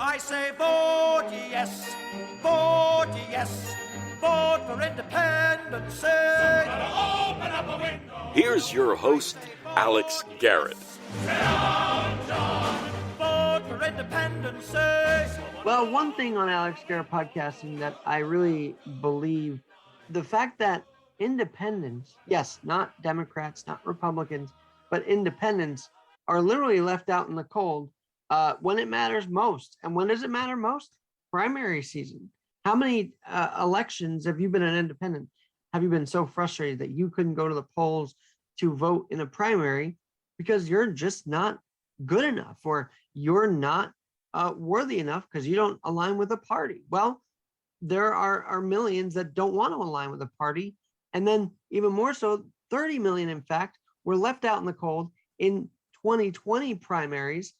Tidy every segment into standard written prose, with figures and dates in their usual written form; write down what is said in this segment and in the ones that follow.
I say vote yes, vote yes, vote for independence. Say, open up a window. Here's your host, Alex Garrett. Vote for independence. Say. Well, one thing on Alex Garrett podcasting that I really believe, the fact that independents, yes, not Democrats, not Republicans, but independents are literally left out in the cold when it matters most. And when does it matter most? Primary season. How many elections have you been an independent? Have you been so frustrated that you couldn't go to the polls to vote in a primary because you're just not good enough, or you're not worthy enough because you don't align with a party? Well, there are millions that don't want to align with a party. And then even more so, 30 million, in fact, were left out in the cold in 2020 primaries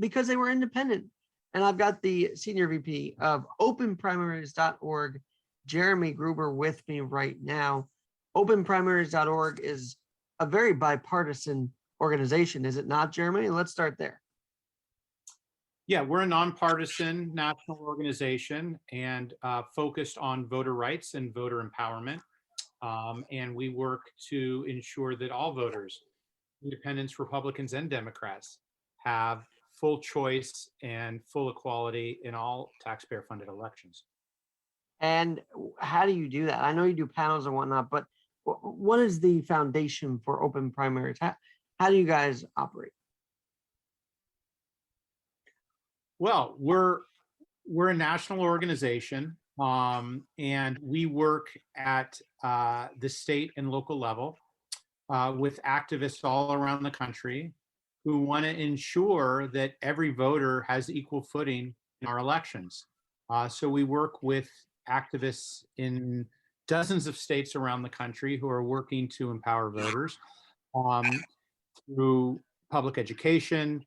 because they were independent. And I've got the Senior VP of openprimaries.org, Jeremy Gruber, with me right now. Openprimaries.org is a very bipartisan organization, is it not, Jeremy? Let's start there. Yeah, we're a nonpartisan national organization and focused on voter rights and voter empowerment. And we work to ensure that all voters, independents, Republicans, and Democrats, have full choice and full equality in all taxpayer-funded elections. And how do you do that? I know you do panels and whatnot, but what is the foundation for open primaries? How do you guys operate? Well, we're a national organization, and we work at the state and local level with activists all around the country who want to ensure that every voter has equal footing in our elections. So we work with activists in dozens of states around the country who are working to empower voters through public education,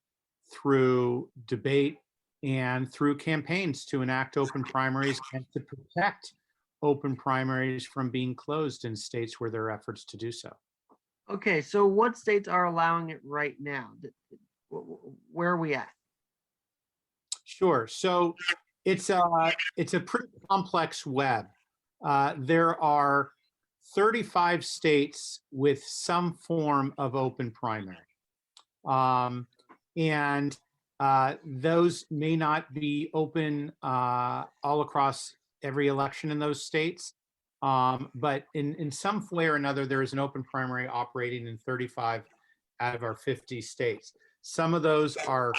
through debate, and through campaigns to enact open primaries and to protect open primaries from being closed in states where there are efforts to do so. Okay, so what states are allowing it right now? Where are we at? Sure. So it's a pretty complex web. There are 35 states with some form of open primary. And those may not be open all across every election in those states. But in some way or another, there is an open primary operating in 35 out of our 50 states. Some of those are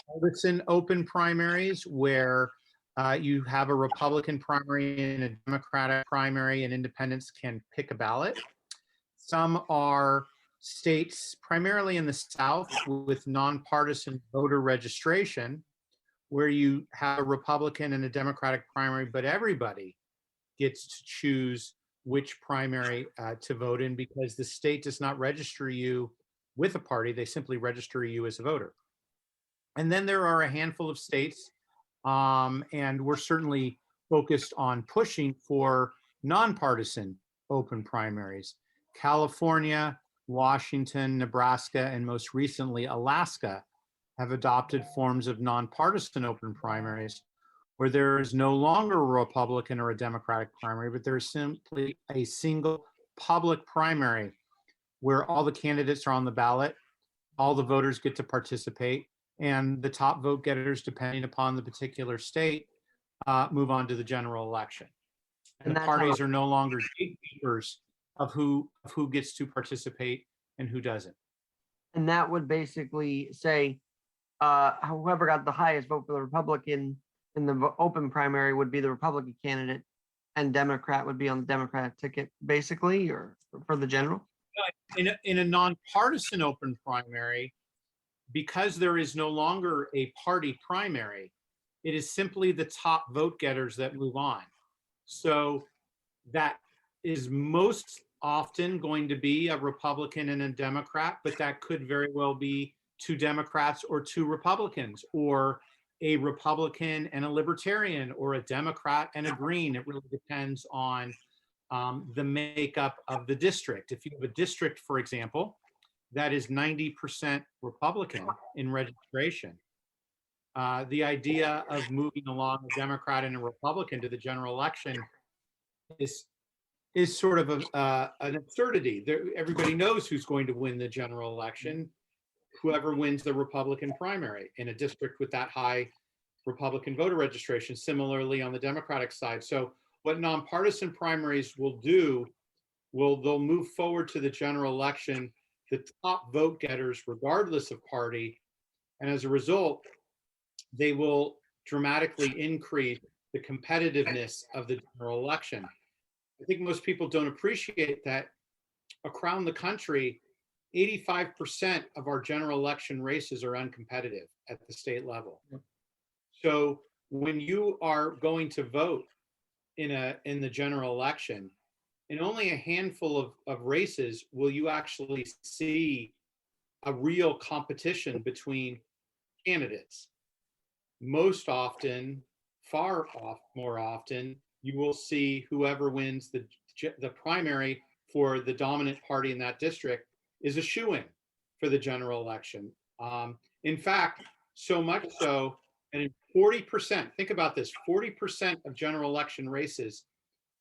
partisan open primaries where you have a Republican primary and a Democratic primary, and independents can pick a ballot. Some are states, primarily in the South, with nonpartisan voter registration, where you have a Republican and a Democratic primary, but everybody gets to choose which primary to vote in, because the state does not register you with a party, they simply register you as a voter. And then there are a handful of states, and we're certainly focused on pushing for nonpartisan open primaries. California, Washington, Nebraska, and most recently Alaska have adopted forms of nonpartisan open primaries where there is no longer a Republican or a Democratic primary, but there is simply a single public primary where all the candidates are on the ballot, all the voters get to participate, and the top vote getters, depending upon the particular state, move on to the general election. And the parties are no longer gatekeepers of who gets to participate and who doesn't. And that would basically say whoever got the highest vote for the Republican in the open primary would be the Republican candidate, and Democrat would be on the Democratic ticket, basically, or for the general? In a nonpartisan open primary, because there is no longer a party primary, it is simply the top vote getters that move on. So that is most often going to be a Republican and a Democrat, but that could very well be two Democrats or two Republicans, or a Republican and a Libertarian, or a Democrat and a Green. It really depends on the makeup of the district. If you have a district, for example, that is 90% Republican in registration, The idea of moving along a Democrat and a Republican to the general election is sort of an absurdity. Everybody knows who's going to win the general election, whoever wins the Republican primary in a district with that high Republican voter registration. Similarly, on the Democratic side. So what nonpartisan primaries will do, they'll move forward to the general election, the top vote getters, regardless of party. And as a result, they will dramatically increase the competitiveness of the general election. I think most people don't appreciate that around the country, 85% of our general election races are uncompetitive at the state level. So when you are going to vote in the general election, in only a handful of races will you actually see a real competition between candidates. Most often, more often, you will see whoever wins the primary for the dominant party in that district is a shoo-in for the general election. In fact, so much so, and 40%, think about this, 40% of general election races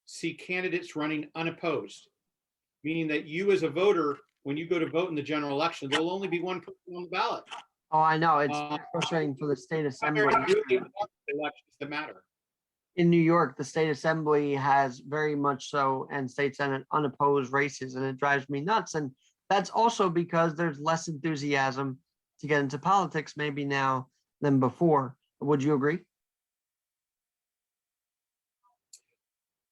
see candidates running unopposed, meaning that you as a voter, when you go to vote in the general election, there'll only be one person on the ballot. Oh, I know. It's frustrating for the state assembly. Really elections that matter. In New York, the state assembly has very much so, and state senate unopposed races, and it drives me nuts. And that's also because there's less enthusiasm to get into politics maybe now than before. Would you agree?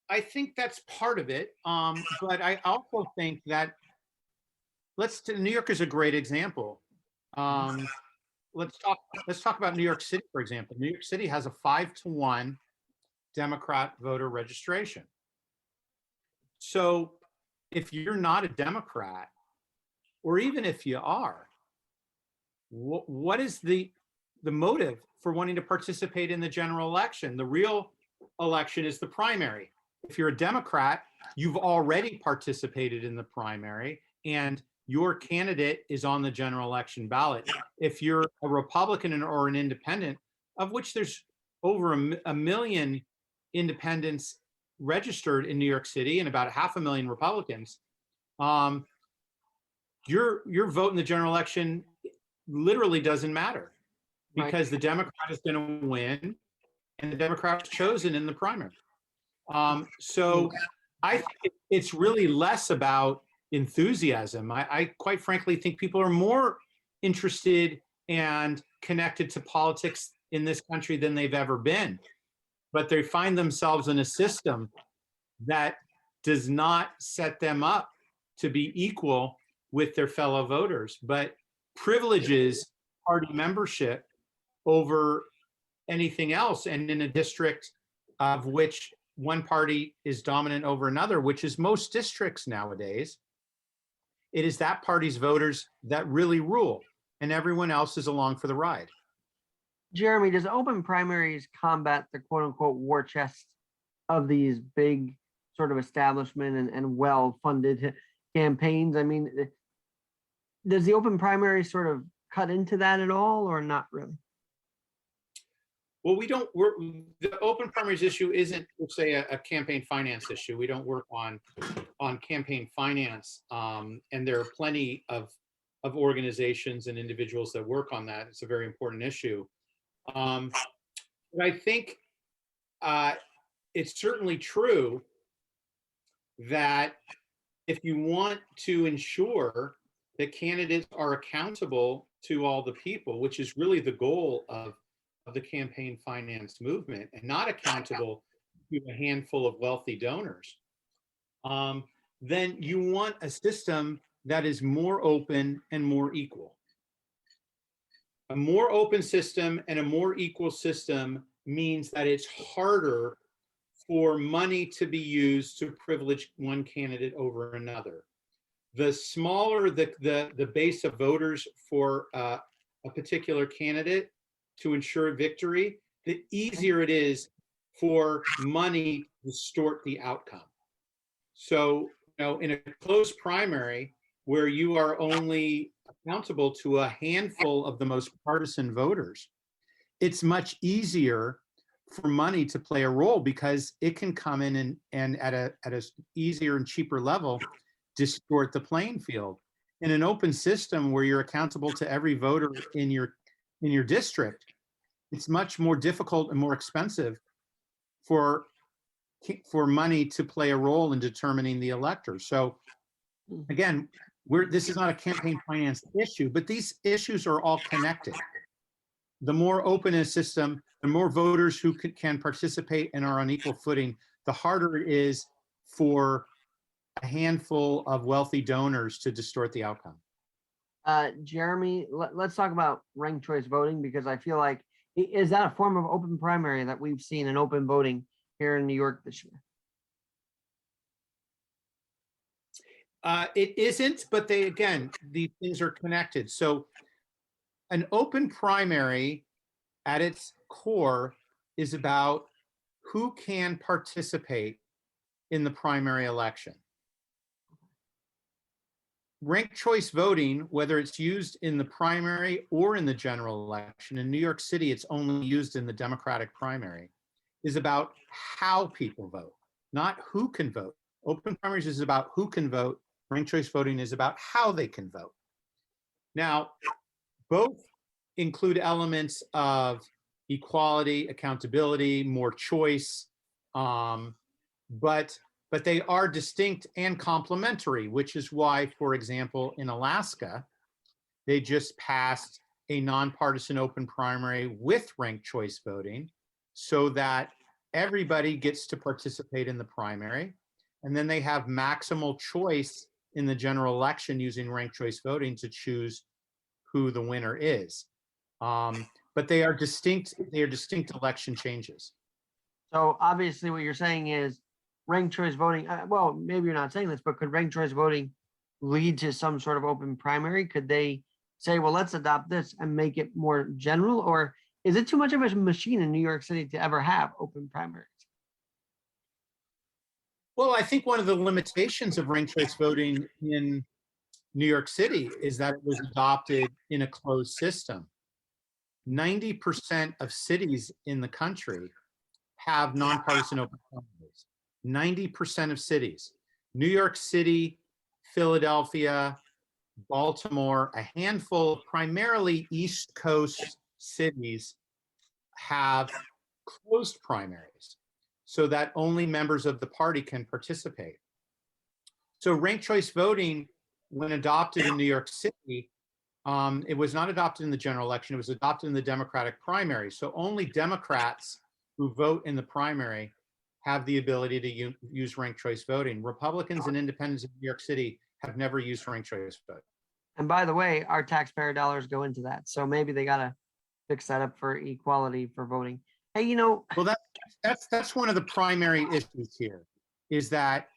I think that's part of it. But I also think that New York is a great example. Let's talk about New York City, for example. New York City has a 5-to-1 Democrat voter registration. So if you're not a Democrat, or even if you are, what is the motive for wanting to participate in the general election? The real election is the primary. If you're a Democrat, you've already participated in the primary and your candidate is on the general election ballot. If you're a Republican or an independent, of which there's over a million independents registered in New York City and about 500,000 Republicans, your vote in the general election literally doesn't matter because the Democrat is going to win and the Democrat is chosen in the primary. So I think it's really less about enthusiasm. I quite frankly think people are more interested and connected to politics in this country than they've ever been. But they find themselves in a system that does not set them up to be equal with their fellow voters, but privileges party membership over anything else. And in a district of which one party is dominant over another, which is most districts nowadays, it is that party's voters that really rule, and everyone else is along for the ride. Jeremy, does open primaries combat the quote unquote war chest of these big sort of establishment and well-funded campaigns? I mean, does the open primary sort of cut into that at all or not really? Well, the open primaries issue isn't, let's say, a campaign finance issue. We don't work on campaign finance, and there are plenty of organizations and individuals that work on that. It's a very important issue. But I think it's certainly true that if you want to ensure that candidates are accountable to all the people, which is really the goal of the campaign finance movement, and not accountable to a handful of wealthy donors, then you want a system that is more open and more equal. A more open system and a more equal system means that it's harder for money to be used to privilege one candidate over another. The smaller the base of voters for a particular candidate to ensure victory, the easier it is for money to distort the outcome. So, in a closed primary where you are only accountable to a handful of the most partisan voters, it's much easier for money to play a role because it can come in and at a easier and cheaper level distort the playing field. In an open system where you're accountable to every voter in your district, it's much more difficult and more expensive for money to play a role in determining the elector. So again, this is not a campaign finance issue, but these issues are all connected. The more open a system, the more voters who can participate and are on equal footing, the harder it is for a handful of wealthy donors to distort the outcome. Jeremy, let's talk about ranked choice voting, because I feel like, is that a form of open primary that we've seen in open voting here in New York this year? It isn't, but these things are connected. So an open primary at its core is about who can participate in the primary election. Ranked choice voting, whether it's used in the primary or in the general election, in New York City, it's only used in the Democratic primary, is about how people vote, not who can vote. Open primaries is about who can vote. Ranked choice voting is about how they can vote. Now, both include elements of equality, accountability, more choice, but they are distinct and complementary, which is why, for example, in Alaska, they just passed a nonpartisan open primary with ranked choice voting so that everybody gets to participate in the primary. And then they have maximal choice in the general election using ranked choice voting to choose who the winner is. But they are distinct election changes. So obviously what you're saying is ranked choice voting, well, maybe you're not saying this, but could ranked choice voting lead to some sort of open primary? Could they say, well, let's adopt this and make it more general? Or is it too much of a machine in New York City to ever have open primaries? Well, I think one of the limitations of ranked choice voting in New York City is that it was adopted in a closed system. 90% of cities in the country have nonpartisan open primaries. 90% of cities. New York City, Philadelphia, Baltimore, a handful of primarily East Coast cities have closed primaries so that only members of the party can participate. So ranked choice voting, when adopted in New York City, it was not adopted in the general election, it was adopted in the Democratic primary. So only Democrats who vote in the primary have the ability to use ranked choice voting. Republicans and independents in New York City have never used ranked choice voting. And by the way, our taxpayer dollars go into that. So maybe they got to fix that up for equality for voting. Hey, you know. Well, that's one of the primary issues here, is that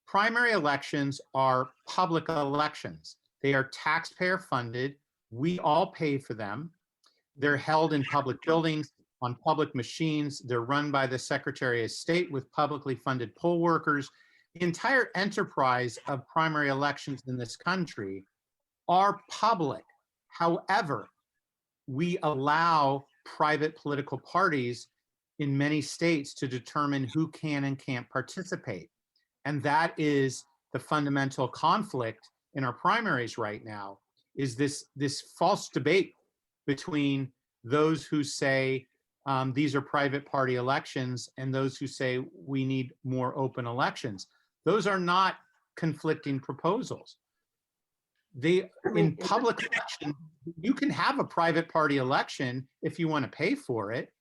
primary elections are public elections. They are taxpayer funded. We all pay for them. They're held in public buildings, on public machines. They're run by the Secretary of State with publicly funded poll workers. The entire enterprise of primary elections in this country are public. However, we allow private political parties in many states to determine who can and can't participate. And that is the fundamental conflict in our primaries right now, is this false debate between those who say these are private party elections and those who say we need more open elections. Those are not conflicting proposals. In public election, you can have a private party election if you want to pay for it,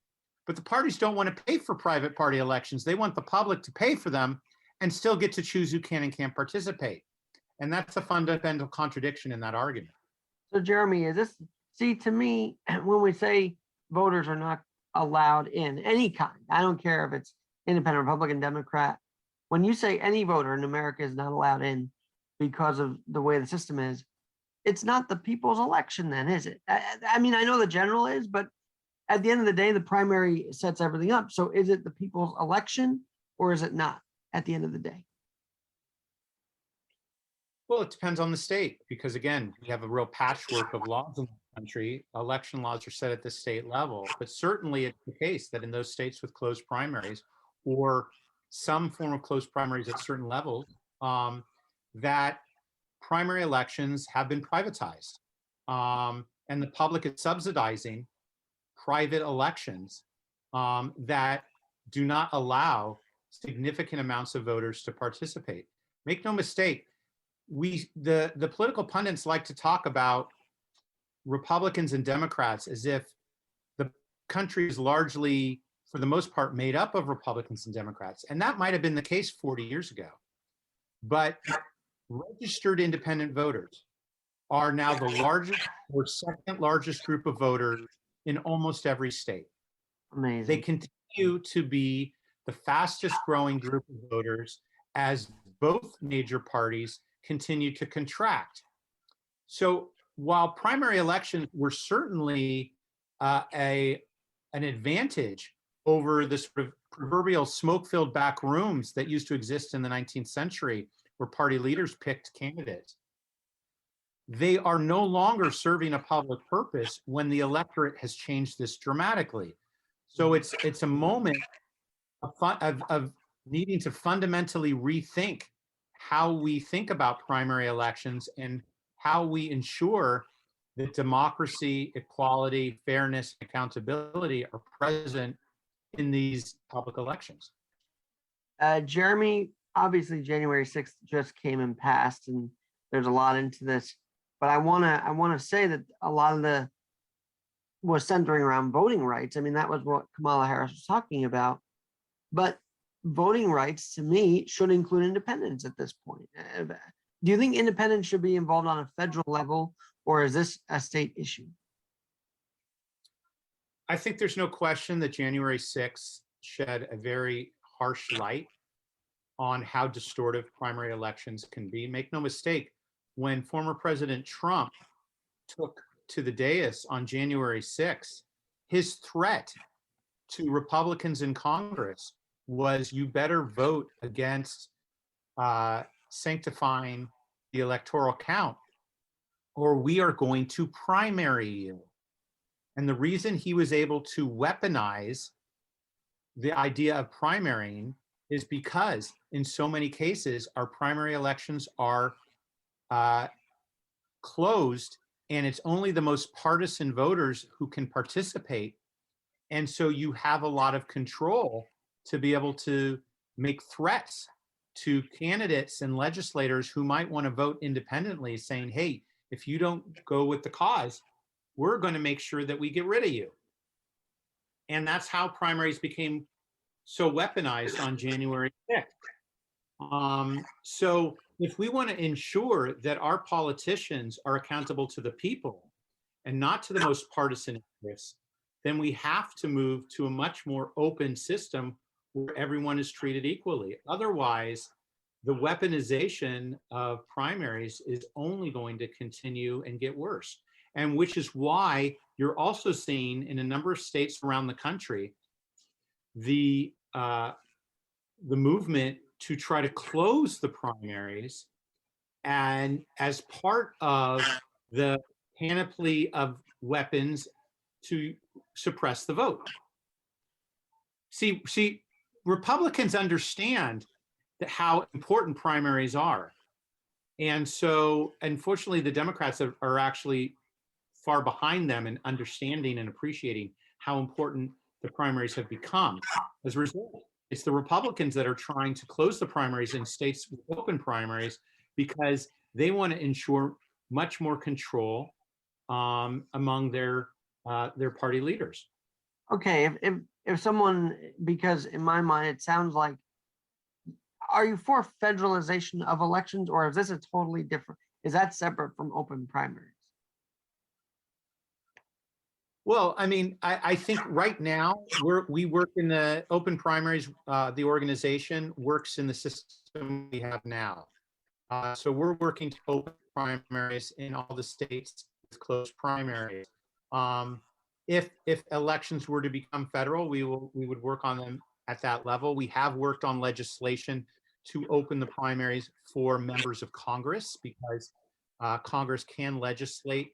but the parties don't want to pay for private party elections. They want the public to pay for them and still get to choose who can and can't participate. And that's a fundamental contradiction in that argument. So Jeremy, to me, when we say voters are not allowed in any kind, I don't care if it's independent, Republican, Democrat, when you say any voter in America is not allowed in because of the way the system is, it's not the people's election then, is it? I mean, I know the general is, but at the end of the day, the primary sets everything up. So is it the people's election or is it not at the end of the day? Well, it depends on the state, because again, we have a real patchwork of laws in the country, election laws are set at the state level, but certainly it's the case that in those states with closed primaries or some form of closed primaries at certain levels, that primary elections have been privatized. And the public is subsidizing private elections that do not allow significant amounts of voters to participate. Make no mistake, the political pundits like to talk about Republicans and Democrats as if the country is largely, for the most part, made up of Republicans and Democrats. And that might have been the case 40 years ago. But registered independent voters are now the largest or second largest group of voters in almost every state. Amazing. They continue to be the fastest growing group of voters as both major parties continue to contract. So while primary elections were certainly an advantage over the sort of proverbial smoke-filled back rooms that used to exist in the 19th century where party leaders picked candidates, they are no longer serving a public purpose when the electorate has changed this dramatically. So it's a moment of needing to fundamentally rethink how we think about primary elections and how we ensure that democracy, equality, fairness, and accountability are present in these public elections. Jeremy, obviously January 6th just came and passed, and there's a lot into this. But I wanna say that a lot of the was centering around voting rights. I mean, that was what Kamala Harris was talking about. But voting rights, to me, should include independents at this point. Do you think independents should be involved on a federal level, or is this a state issue? I think there's no question that January 6th shed a very harsh light on how distortive primary elections can be. Make no mistake, when former President Trump took to the dais on January 6th, his threat to Republicans in Congress was, you better vote against sanctifying the electoral count, or we are going to primary you. And the reason he was able to weaponize the idea of primarying is because in so many cases, our primary elections are closed, and it's only the most partisan voters who can participate. And so you have a lot of control to be able to make threats to candidates and legislators who might want to vote independently, saying, hey, if you don't go with the cause, we're going to make sure that we get rid of you. And that's how primaries became so weaponized on January 6th. So if we want to ensure that our politicians are accountable to the people and not to the most partisan interests, then we have to move to a much more open system where everyone is treated equally. Otherwise, the weaponization of primaries is only going to continue and get worse. And which is why you're also seeing in a number of states around the country, the movement to try to close the primaries, and as part of the panoply of weapons to suppress the vote. See, Republicans understand that how important primaries are. And so, unfortunately, the Democrats are actually far behind them in understanding and appreciating how important the primaries have become. As a result, it's the Republicans that are trying to close the primaries in states with open primaries because they want to ensure much more control among their party leaders. Okay, if someone, because in my mind it sounds like, are you for federalization of elections, or is this a totally different? Is that separate from open primaries? Well, I mean, I think right now we work in the open primaries. The organization works in the system we have now. So we're working to open primaries in all the states with closed primaries. If elections were to become federal, we would work on them at that level. We have worked on legislation to open the primaries for members of Congress because Congress can legislate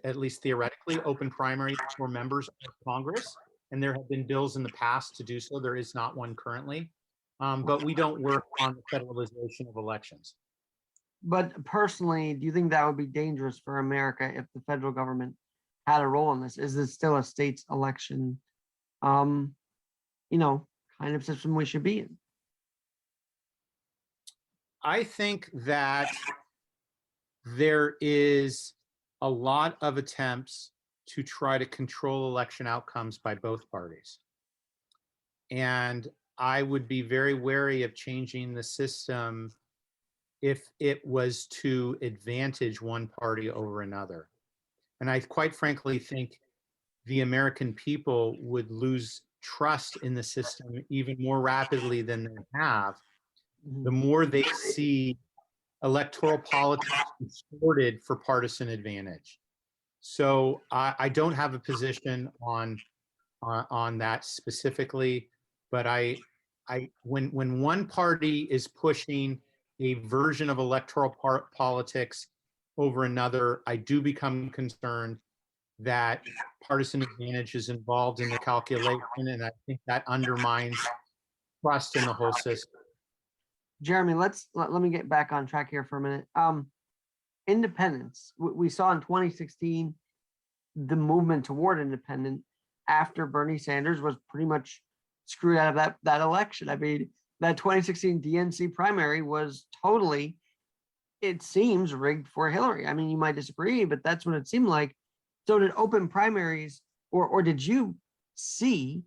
at least theoretically, open primaries for members of Congress. And there have been bills in the past to do so. There is not one currently. But we don't work on the federalization of elections. But personally, do you think that would be dangerous for America if the federal government had a role in this? Is this still a state's election, kind of system we should be in? I think that there is a lot of attempts to try to control election outcomes by both parties. And I would be very wary of changing the system if it was to advantage one party over another. And I quite frankly think the American people would lose trust in the system even more rapidly than they have, the more they see electoral politics distorted for partisan advantage. So I don't have a position on that specifically, but when one party is pushing a version of electoral politics over another, I do become concerned that partisan advantage is involved in the calculation, and I think that undermines trust in the whole system. Jeremy, let me get back on track here for a minute. Independence. We saw in 2016 the movement toward independent after Bernie Sanders was pretty much screwed out of that election. I mean, that 2016 DNC primary was totally, it seems, rigged for Hillary. I mean, you might disagree, but that's what it seemed like. So did open primaries, or did you see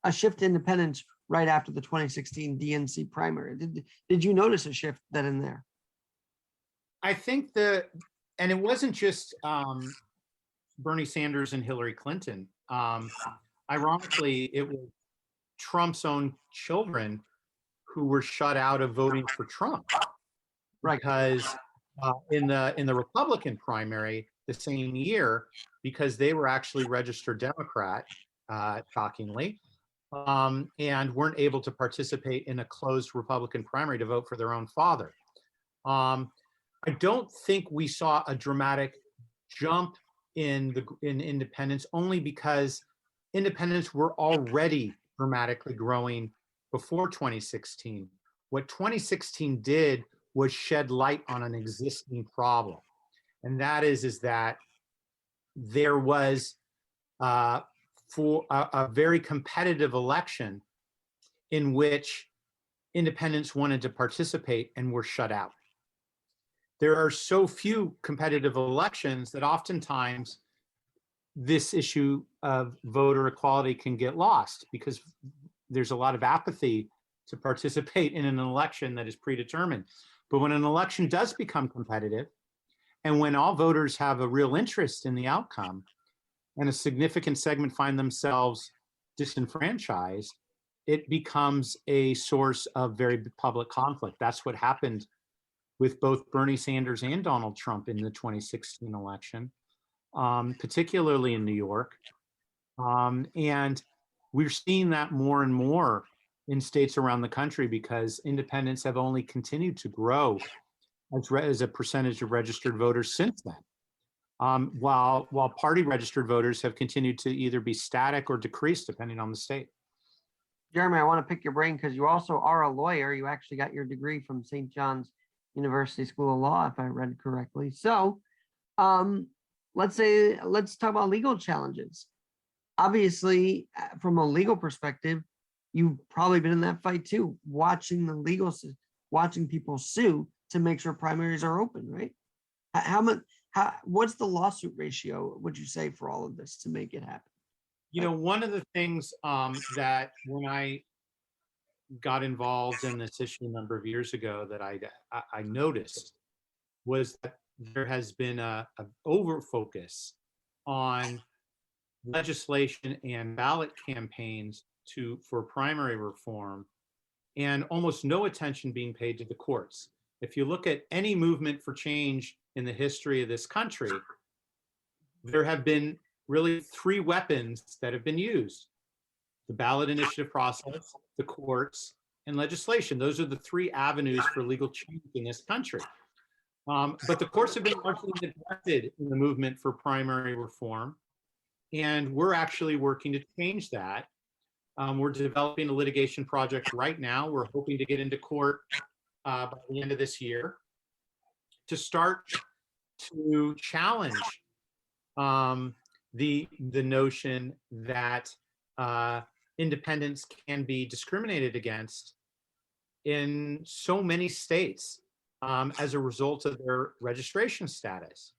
a shift to independence right after the 2016 DNC primary? Did you notice a shift then and there? I think and it wasn't just Bernie Sanders and Hillary Clinton. Ironically, it was Trump's own children who were shut out of voting for Trump. Right. Because in the Republican primary the same year, because they were actually registered Democrat, shockingly, and weren't able to participate in a closed Republican primary to vote for their own father. I don't think we saw a dramatic jump in independence, only because independents were already dramatically growing before 2016. What 2016 did was shed light on an existing problem, and that is that there was for a very competitive election in which independents wanted to participate and were shut out. There are so few competitive elections that oftentimes this issue of voter equality can get lost because there's a lot of apathy to participate in an election that is predetermined. But when an election does become competitive, and when all voters have a real interest in the outcome, and a significant segment find themselves disenfranchised, it becomes a source of very public conflict. That's what happened with both Bernie Sanders and Donald Trump in the 2016 election, particularly in New York. And we're seeing that more and more in states around the country because independents have only continued to grow as a percentage of registered voters since then. While party registered voters have continued to either be static or decrease depending on the state. Jeremy, I want to pick your brain because you also are a lawyer. You actually got your degree from St. John's University School of Law, if I read correctly. So let's talk about legal challenges. Obviously, from a legal perspective, you've probably been in that fight too, watching people sue to make sure primaries are open, right? What's the lawsuit ratio, would you say, for all of this to make it happen? You know, one of the things that when I got involved in this issue a number of years ago that I noticed was that there has been a over focus on legislation and ballot campaigns for primary reform, and almost no attention being paid to the courts. If you look at any movement for change in the history of this country, there have been really three weapons that have been used: the ballot initiative process, the courts, and legislation. Those are the three avenues for legal change in this country. But the courts have been largely neglected in the movement for primary reform. And we're actually working to change that. We're developing a litigation project right now. We're hoping to get into court by the end of this year to start to challenge the notion that independents can be discriminated against in so many states as a result of their registration status.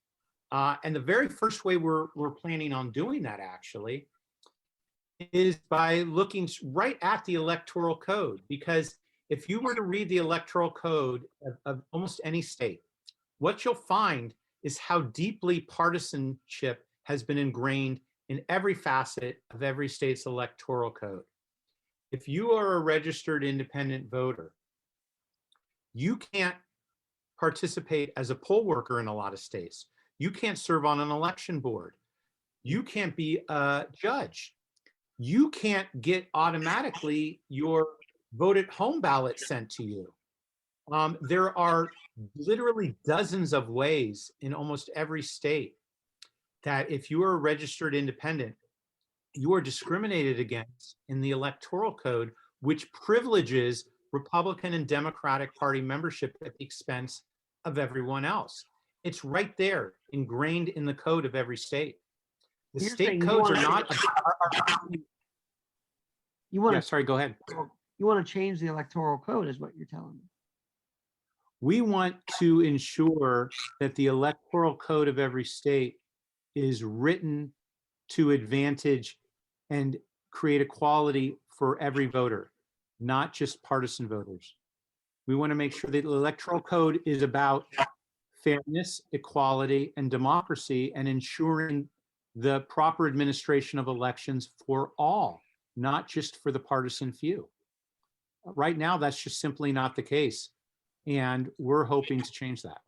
And the very first way we're planning on doing that actually is by looking right at the electoral code, because if you were to read the electoral code of almost any state, what you'll find is how deeply partisanship has been ingrained in every facet of every state's electoral code. If you are a registered independent voter, you can't participate as a poll worker in a lot of states. You can't serve on an election board. You can't be a judge. You can't get automatically your vote at home ballot sent to you. There are literally dozens of ways in almost every state that if you are a registered independent, you are discriminated against in the electoral code, which privileges Republican and Democratic Party membership at the expense of everyone else. It's right there, ingrained in the code of every state. The You're state saying codes are not. You want Yeah, to sorry, go ahead. you want to change the electoral code, is what you're telling me. We want to ensure that the electoral code of every state is written to advantage and create equality for every voter, not just partisan voters. We want to make sure that the electoral code is about fairness, equality, and democracy, and ensuring the proper administration of elections for all, not just for the partisan few. Right now, that's just simply not the case. And we're hoping to change that.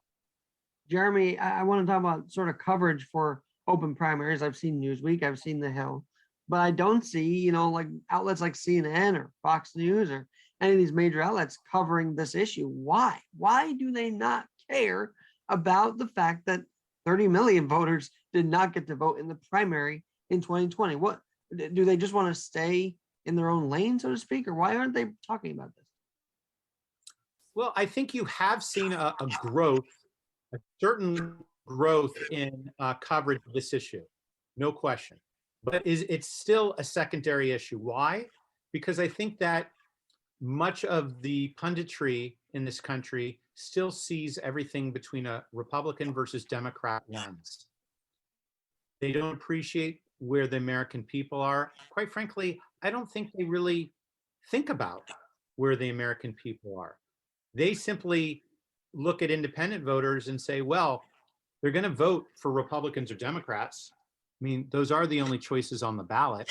Jeremy, I want to talk about sort of coverage for open primaries. I've seen Newsweek, I've seen The Hill, but I don't see, like outlets like CNN or Fox News or any of these major outlets covering this issue. Why? Why do they not care about the fact that 30 million voters did not get to vote in the primary in 2020? What do they just want to stay in their own lane, so to speak, or why aren't they talking about this? Well, I think you have seen a certain growth in coverage of this issue, no question. But it's still a secondary issue. Why? Because I think that much of the punditry in this country still sees everything between a Republican versus Democrat lens. They don't appreciate where the American people are. Quite frankly, I don't think they really think about where the American people are. They simply look at independent voters and say, well, they're going to vote for Republicans or Democrats. I mean, those are the only choices on the ballot.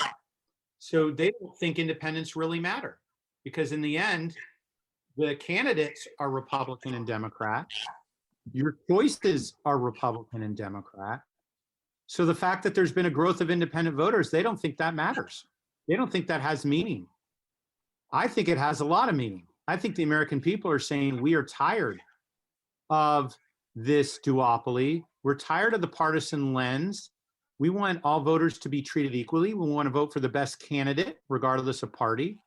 So they don't think independents really matter, because in the end, the candidates are Republican and Democrat. Your choices are Republican and Democrat. So the fact that there's been a growth of independent voters, they don't think that matters. They don't think that has meaning. I think it has a lot of meaning. I think the American people are saying we are tired of this duopoly. We're tired of the partisan lens. We want all voters to be treated equally. We want to vote for the best candidate, regardless of party.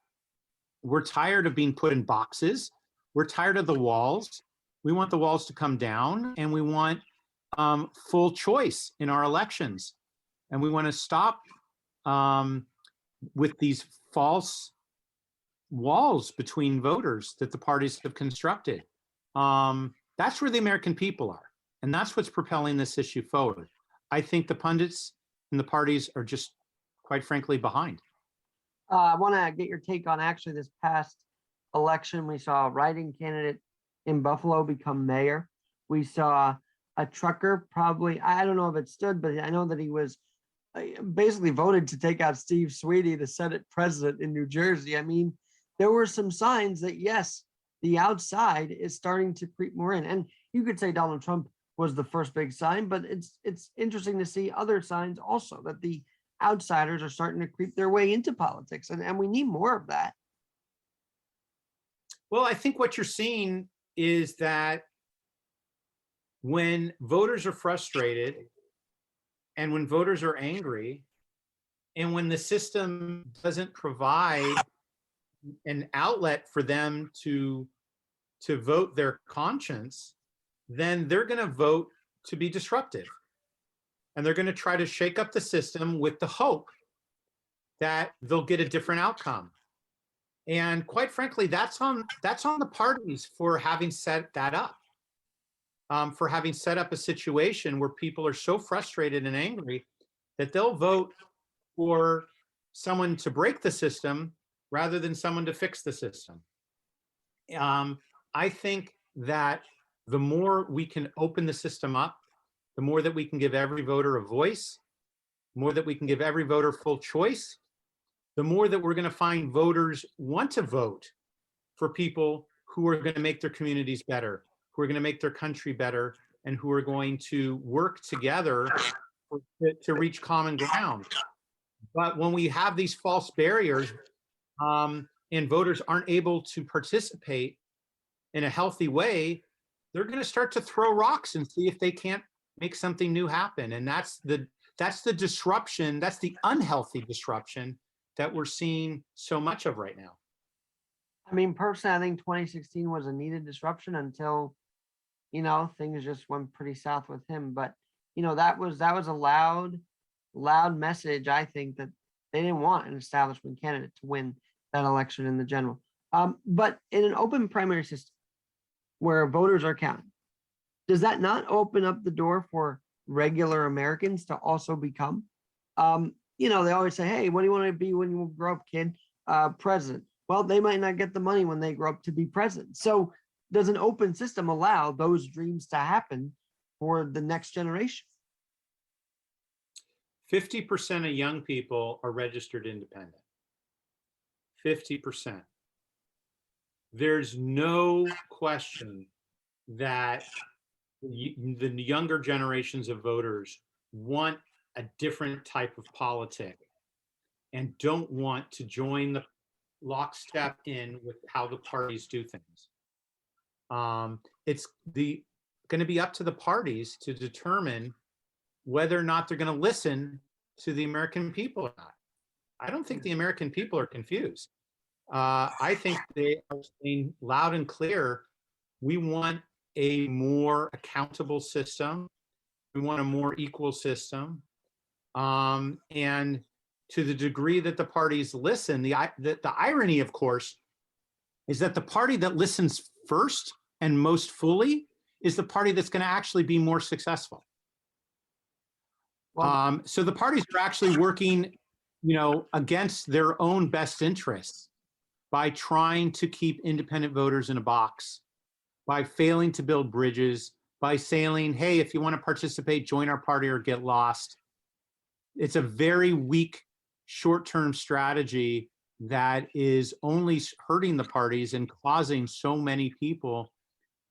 We're tired of being put in boxes. We're tired of the walls. We want the walls to come down, and we want full choice in our elections. And we want to stop with these false walls between voters that the parties have constructed. That's where the American people are. And that's what's propelling this issue forward. I think the pundits and the parties are just, quite frankly, behind. I want to get your take on actually this past election. We saw a writing candidate in Buffalo become mayor. We saw a trucker, probably, I don't know if it stood, but I know that he was basically voted to take out Steve Sweetie, the Senate president in New Jersey. I mean, there were some signs that, yes, the outside is starting to creep more in. And you could say Donald Trump was the first big sign, but it's interesting to see other signs also that the outsiders are starting to creep their way into politics. And we need more of that. Well, I think what you're seeing is that when voters are frustrated and when voters are angry and when the system doesn't provide an outlet for them to vote their conscience, then they're going to vote to be disruptive. And they're going to try to shake up the system with the hope that they'll get a different outcome. And quite frankly, that's on the parties for having set that up, for having set up a situation where people are so frustrated and angry that they'll vote for someone to break the system rather than someone to fix the system. I think that the more we can open the system up, the more that we can give every voter a voice, the more that we can give every voter full choice, the more that we're going to find voters want to vote for people who are going to make their communities better, who are going to make their country better, and who are going to work together to reach common ground. But when we have these false barriers and voters aren't able to participate in a healthy way, they're going to start to throw rocks and see if they can't make something new happen. And that's the disruption, that's the unhealthy disruption that we're seeing so much of right now. I mean, personally, I think 2016 was a needed disruption until, things just went pretty south with him. But, that was a loud message, I think, that they didn't want an establishment candidate to win that election in the general. But in an open primary system where voters are counted, does that not open up the door for regular Americans to also become? They always say, hey, what do you want to be when you grow up, kid? President. Well, they might not get the money when they grow up to be president. So does an open system allow those dreams to happen for the next generation? 50% of young people are registered independent. 50%. There's no question that the younger generations of voters want a different type of politic and don't want to join the lockstep in with how the parties do things. It's going to be up to the parties to determine whether or not they're going to listen to the American people or not. I don't think the American people are confused. I think they are saying loud and clear, we want a more accountable system. We want a more equal system. And to the degree that the parties listen, the irony, of course, is that the party that listens first and most fully is the party that's going to actually be more successful. So the parties are actually working, against their own best interests by trying to keep independent voters in a box, by failing to build bridges, by saying, hey, if you want to participate, join our party or get lost. It's a very weak short-term strategy that is only hurting the parties and causing so many people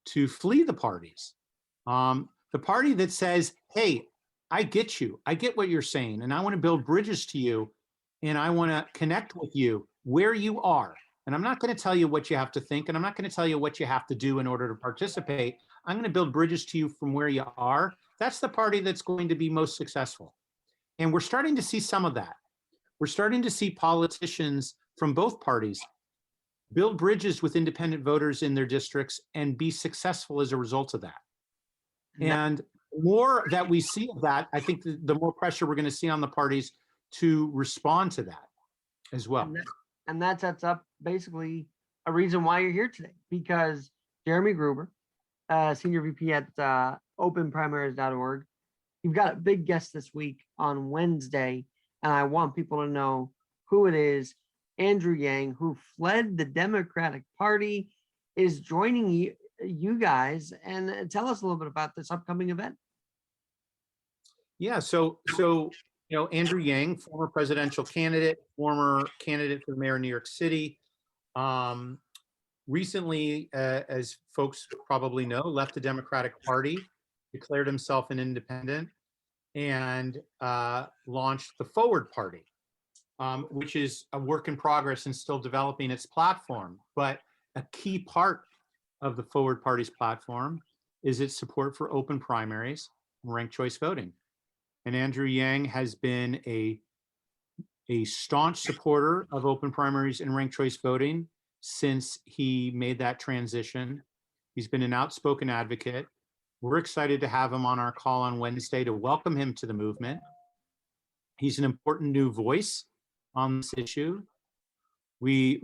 to flee the parties. The party that says, hey, I get you, I get what you're saying, and I want to build bridges to you, and I want to connect with you where you are. And I'm not going to tell you what you have to think, and I'm not going to tell you what you have to do in order to participate. I'm going to build bridges to you from where you are. That's the party that's going to be most successful. And we're starting to see some of that. We're starting to see politicians from both parties build bridges with independent voters in their districts and be successful as a result of that. And the more that we see of that, I think the more pressure we're going to see on the parties to respond to that as well. And that sets up basically a reason why you're here today, because Jeremy Gruber, Senior VP at openprimaries.org, you've got a big guest this week on Wednesday, and I want people to know who it is. Andrew Yang, who fled the Democratic Party, is joining you guys, and tell us a little bit about this upcoming event. Yeah, so Andrew Yang, former presidential candidate, former candidate for the mayor of New York City, recently, as folks probably know, left the Democratic Party, declared himself an independent, and launched the Forward Party, which is a work in progress and still developing its platform. But a key part of the Forward Party's platform is its support for open primaries and ranked choice voting. And Andrew Yang has been a staunch supporter of open primaries and ranked choice voting since he made that transition. He's been an outspoken advocate. We're excited to have him on our call on Wednesday to welcome him to the movement. He's an important new voice on this issue. We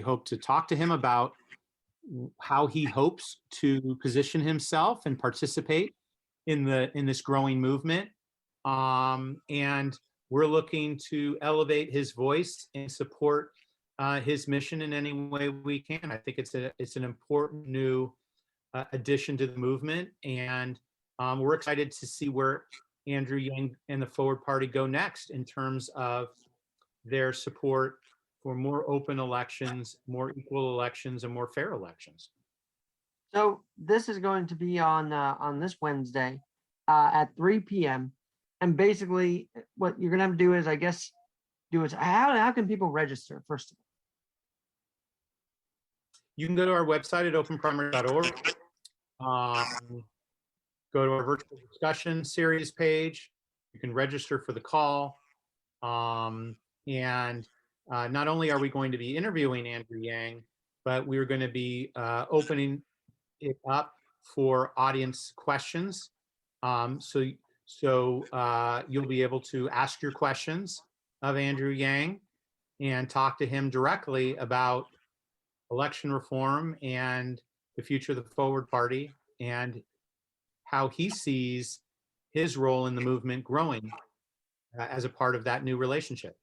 hope to talk to him about how he hopes to position himself and participate in this growing movement. And we're looking to elevate his voice and support his mission in any way we can. I think it's an important new addition to the movement, and we're excited to see where Andrew Yang and the Forward Party go next in terms of their support for more open elections, more equal elections, and more fair elections. So this is going to be on this Wednesday at 3 p.m. And basically, what you're gonna have to do is, I guess, how can people register first of all? You can go to our website at openprimaries.org. Go to our virtual discussion series page. You can register for the call. And not only are we going to be interviewing Andrew Yang, but we're going to be opening it up for audience questions. So you'll be able to ask your questions of Andrew Yang and talk to him directly about election reform and the future of the Forward Party and how he sees his role in the movement growing as a part of that new relationship.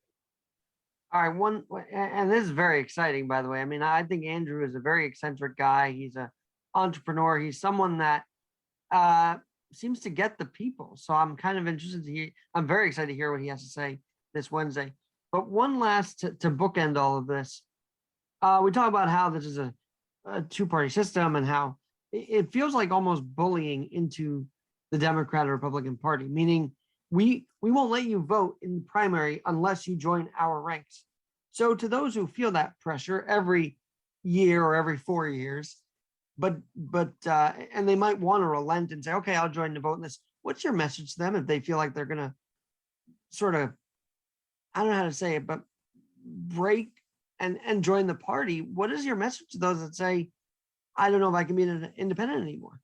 All right, and this is very exciting, by the way. I mean, I think Andrew is a very eccentric guy. He's an entrepreneur. He's someone that seems to get the people. So I'm kind of interested to hear. I'm very excited to hear what he has to say this Wednesday. But one last to bookend all of this. We talk about how this is a two-party system and how it feels like almost bullying into the Democrat or Republican Party, meaning we won't let you vote in the primary unless you join our ranks. So to those who feel that pressure every year or every 4 years, but and they might want to relent and say, okay, I'll join the vote in this. What's your message to them if they feel like they're gonna sort of, I don't know how to say it, but break and join the party? What is your message to those that say, I don't know if I can be an independent anymore?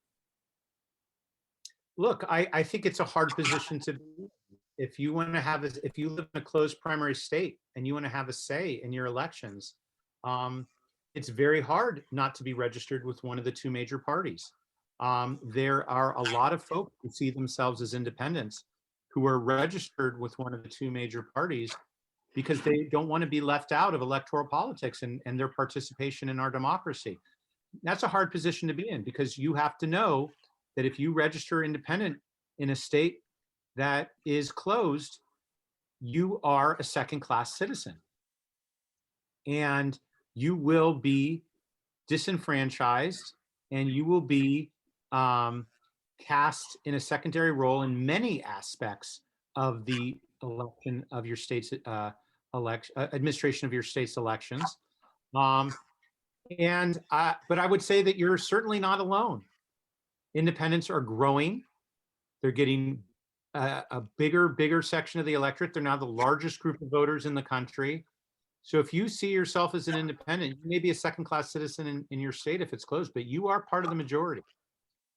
Look, I think it's a hard position to be. If you want to if you live in a closed primary state and you want to have a say in your elections, it's very hard not to be registered with one of the two major parties. There are a lot of folks who see themselves as independents who are registered with one of the two major parties because they don't want to be left out of electoral politics and their participation in our democracy. That's a hard position to be in because you have to know that if you register independent in a state that is closed, you are a second-class citizen. And you will be disenfranchised and you will be cast in a secondary role in many aspects of the election of your state's administration of your state's elections. But I would say that you're certainly not alone. Independents are growing. They're getting a bigger section of the electorate. They're now the largest group of voters in the country. So if you see yourself as an independent, you may be a second-class citizen in your state if it's closed, but you are part of the majority.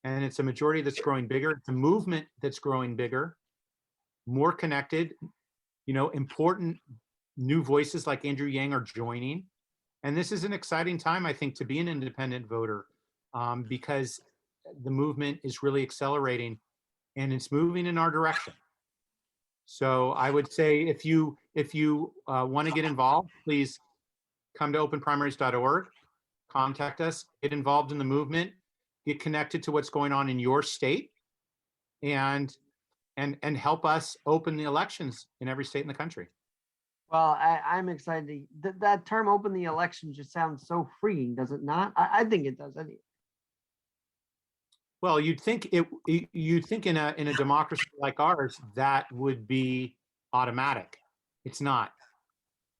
And it's a majority that's growing bigger. It's a movement that's growing bigger, more connected. Important new voices like Andrew Yang are joining. And this is an exciting time, I think, to be an independent voter because the movement is really accelerating and it's moving in our direction. So I would say if you want to get involved, please come to openprimaries.org, contact us, get involved in the movement, get connected to what's going on in your state, and help us open the elections in every state in the country. Well, I'm excited. That term "open the election" just sounds so freeing, does it not? I think it does anyway. Well, you'd think in a democracy like ours that would be automatic. It's not.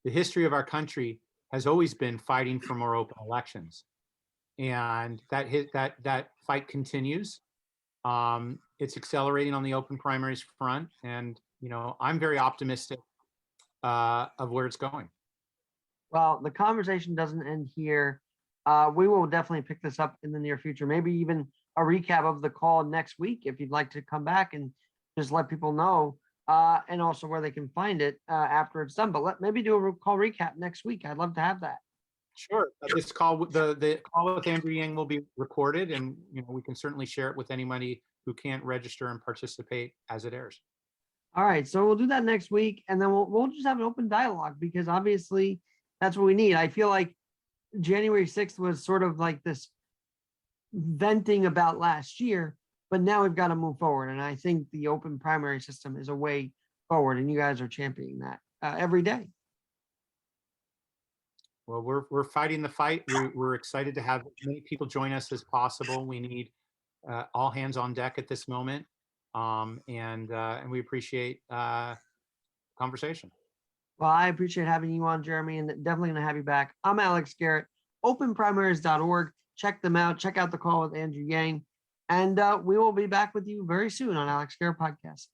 The history of our country has always been fighting for more open elections. and that fight continues. It's accelerating on the open primaries front, and I'm very optimistic of where it's going. Well, the conversation doesn't end here. We will definitely pick this up in the near future. Maybe even a recap of the call next week if you'd like to come back and just let people know, and also where they can find it after it's done. But maybe do a call recap next week. I'd love to have that. Sure. This call, the call with Andrew Yang will be recorded, and we can certainly share it with anybody who can't register and participate as it airs. All right, so we'll do that next week, and then we'll just have an open dialogue, because obviously that's what we need. I feel like January 6th was sort of like this venting about last year, but now we've got to move forward, and I think the open primary system is a way forward, and you guys are championing that every day. Well, we're fighting the fight. We're excited to have as many people join us as possible. We need all hands on deck at this moment, and we appreciate conversation. Well, I appreciate having you on, Jeremy, and definitely going to have you back. I'm Alex Garrett, openprimaries.org. Check them out. Check out the call with Andrew Yang, and we will be back with you very soon on Alex Garrett Podcast.